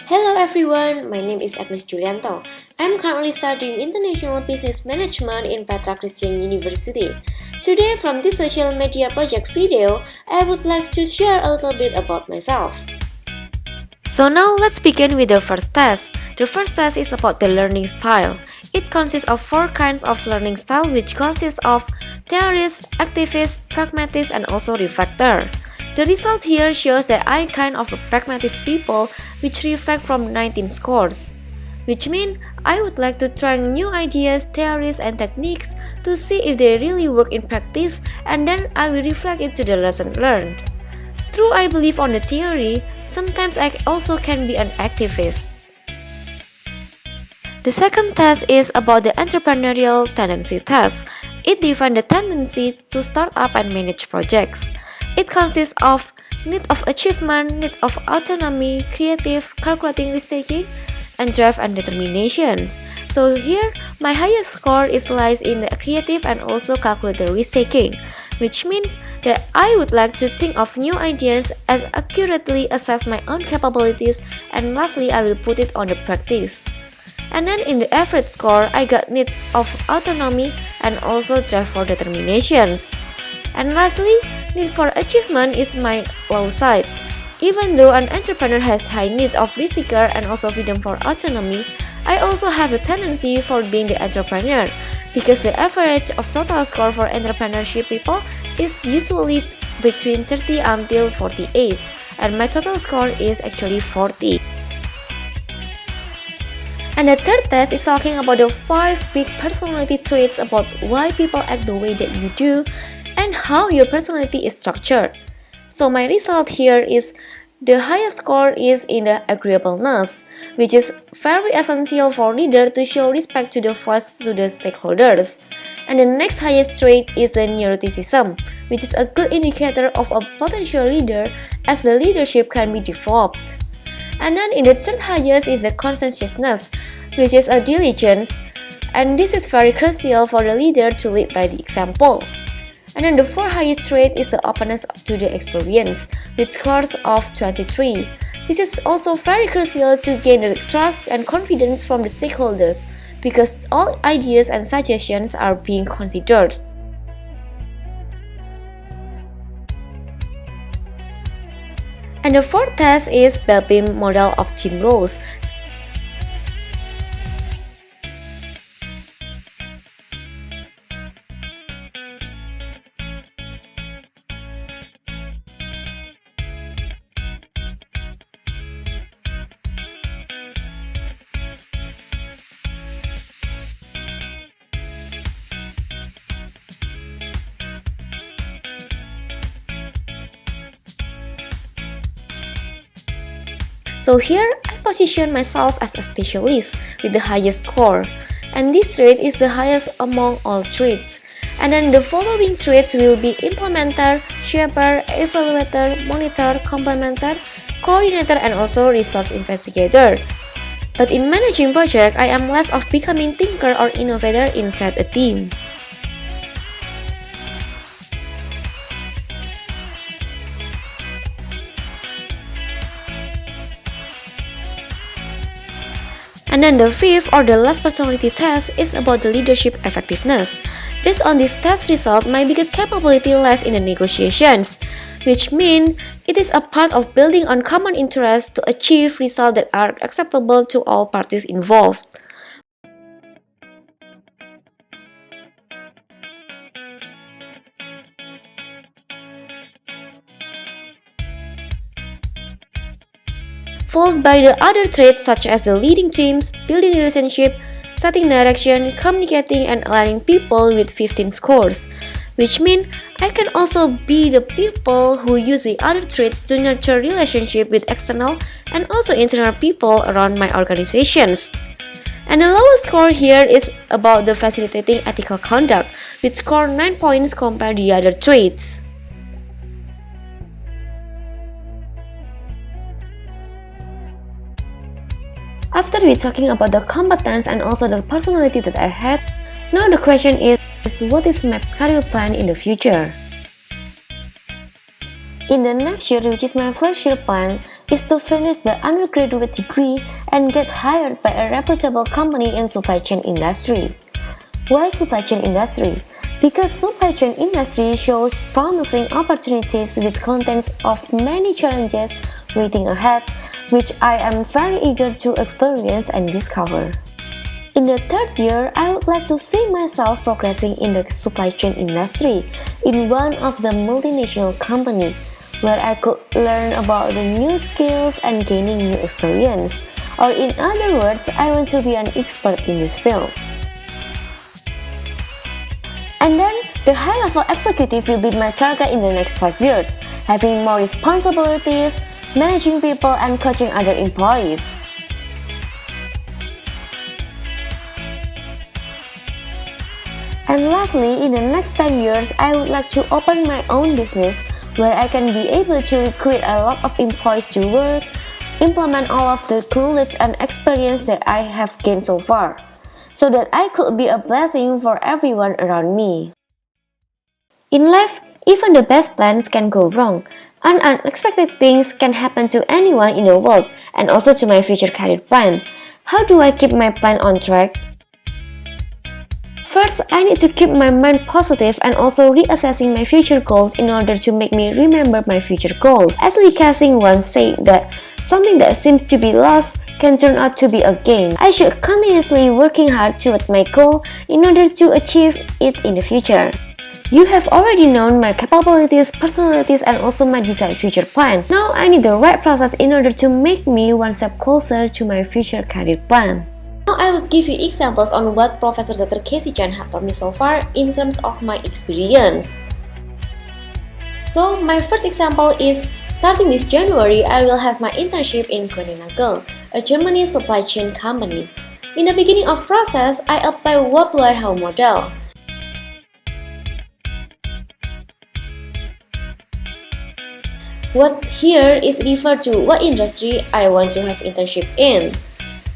Hello everyone, my name is Agnes Julianto. I'm currently studying International Business Management in Petra Christian University. Today, from this social media project video, I would like to share a little bit about myself. So now let's begin with the first test. The first test is about the learning style. It consists of 4 kinds of learning style, which consists of theorist, activist, pragmatist, and also reflector. The result here shows that I kind of a pragmatist people, which reflect from 19 scores. Which means I would like to try new ideas, theories, and techniques to see if they really work in practice, and then I will reflect it to the lesson learned. True, I believe on the theory, sometimes I also can be an activist. The second test is about the entrepreneurial tendency test. It defines the tendency to start up and manage projects. It consists of need of achievement, need of autonomy, creative, calculating risk-taking, and drive and determinations. So here, my highest score lies in the creative and also calculated risk-taking, which means that I would like to think of new ideas and accurately assess my own capabilities, and lastly, I will put it on the practice. And then in the average score, I got need of autonomy and also drive for determinations. And lastly, need for achievement is my low side. Even though an entrepreneur has high needs of risk seeker and also freedom for autonomy, I also have a tendency for being the entrepreneur, because the average of total score for entrepreneurship people is usually between 30 until 48, and my total score is actually 40. And the third test is talking about the 5 big personality traits about why people act the way that you do and how your personality is structured. So my result here is the highest score is in the agreeableness, which is very essential for leader to show respect to the voice to the stakeholders. And the next highest trait is the neuroticism, which is a good indicator of a potential leader as the leadership can be developed. And then in the third highest is the conscientiousness, which is a diligence, and this is very crucial for the leader to lead by the example. And then the fourth highest trait is the openness to the experience, with scores of 23. This is also very crucial to gain the trust and confidence from the stakeholders, because all ideas and suggestions are being considered. And the fourth test is Belbin model of team roles. So here, I position myself as a specialist with the highest score, and this trait is the highest among all traits. And then the following traits will be implementer, shaper, evaluator, monitor, complementer, coordinator, and also resource investigator. But in managing project, I am less of becoming thinker or innovator inside a team. And then the fifth or the last personality test is about the leadership effectiveness. Based on this test result, my biggest capability lies in the negotiations, which means it is a part of building on common interests to achieve results that are acceptable to all parties involved. Followed by the other traits such as the leading teams, building relationship, setting direction, communicating, and aligning people with 15 scores, which means I can also be the people who use the other traits to nurture relationship with external and also internal people around my organizations. And the lowest score here is about the facilitating ethical conduct, which score 9 points compared to the other traits. After we talking about the competence and also the personality that I had, now the question is, what is my career plan in the future? In the next year, which is my first year plan, is to finish the undergraduate degree and get hired by a reputable company in supply chain industry. Why supply chain industry? Because supply chain industry shows promising opportunities which contains of many challenges waiting ahead, which I am very eager to experience and discover. In the third year, I would like to see myself progressing in the supply chain industry in one of the multinational company, where I could learn about the new skills and gaining new experience. Or in other words, I want to be an expert in this field. And then, the high-level executive will be my target in the next 5 years, having more responsibilities, managing people, and coaching other employees. And lastly, in the next 10 years, I would like to open my own business where I can be able to recruit a lot of employees to work, implement all of the knowledge and experience that I have gained so far, so that I could be a blessing for everyone around me. In life, even the best plans can go wrong, and unexpected things can happen to anyone in the world, and also to my future career plan. How do I keep my plan on track? First, I need to keep my mind positive and also reassessing my future goals in order to make me remember my future goals. As Lee Ka-sing once said that something that seems to be lost can turn out to be a gain. I should continuously working hard toward my goal in order to achieve it in the future. You have already known my capabilities, personalities, and also my desired future plan. Now I need the right process in order to make me one step closer to my future career plan. Now I will give you examples on what Professor Dr. Casey Chan had taught me so far in terms of my experience. So my first example is, starting this January, I will have my internship in Kuehne+Nagel, a Germany supply chain company. In the beginning of process, I apply what do I have model. What here is referred to what industry I want to have internship in.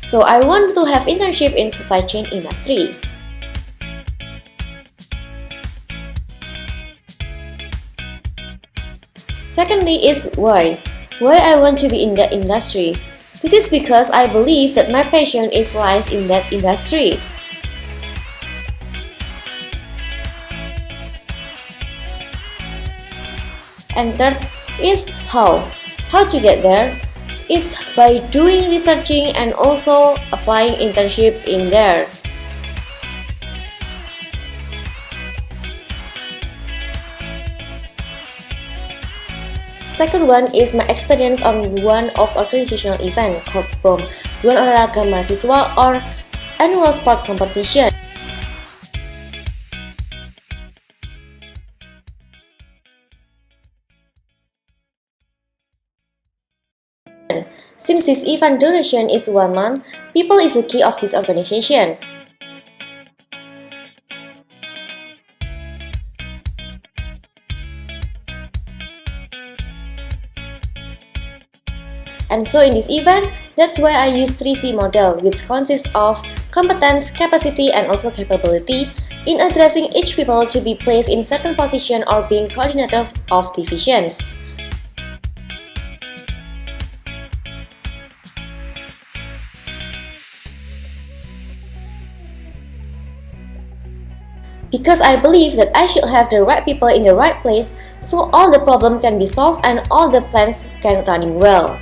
So I want to have internship in supply chain industry. Secondly is why. Why I want to be in that industry. This is because I believe that my passion lies in that industry. And third is how. How to get there is by doing researching and also applying internship in there. Second one is my experience on one of organizational event called BOM, Bulan Olahraga Mahasiswa or Annual Sport Competition. Since this event duration is 1 month, people is the key of this organization. And so in this event, that's why I use 3C model, which consists of competence, capacity, and also capability in addressing each people to be placed in certain position or being coordinator of divisions. Because I believe that I should have the right people in the right place so all the problem can be solved and all the plans can running well.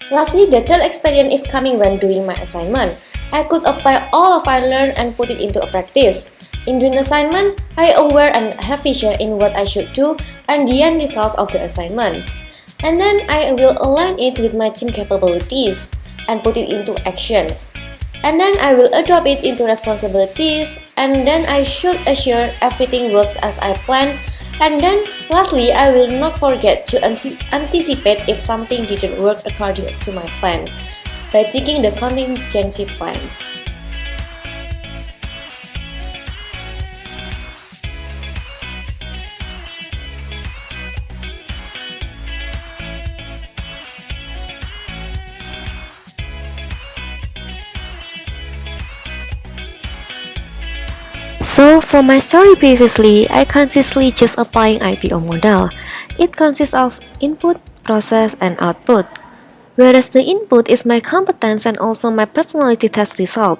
Lastly, the third experience is coming when doing my assignment. I could apply all of I learned and put it into a practice. In doing assignment, I aware and have vision in what I should do and the end result of the assignments. And then I will align it with my team capabilities and put it into actions. And then I will adopt it into responsibilities, and then I should assure everything works as I planned. And then lastly, I will not forget to anticipate if something didn't work according to my plans by taking the contingency plan. So, for my story previously, I consistently just applying IPO model. It consists of input, process, and output. Whereas the input is my competence and also my personality test result.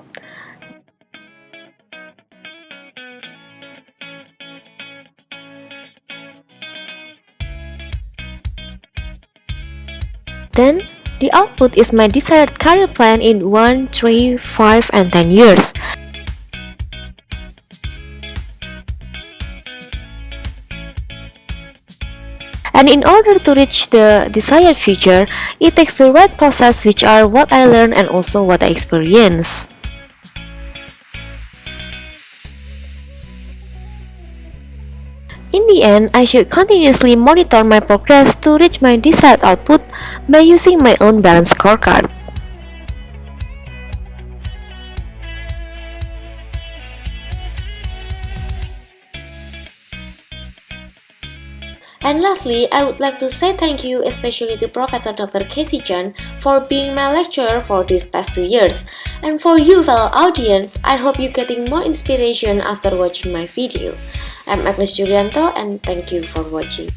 Then, the output is my desired career plan in 1, 3, 5, and 10 years. And in order to reach the desired future, it takes the right process, which are what I learned and also what I experience. In the end, I should continuously monitor my progress to reach my desired output by using my own balance scorecard. And lastly, I would like to say thank you especially to Professor Dr. Casey Chan for being my lecturer for these past 2 years. And for you fellow audience, I hope you're getting more inspiration after watching my video. I'm Agnes Julianto and thank you for watching.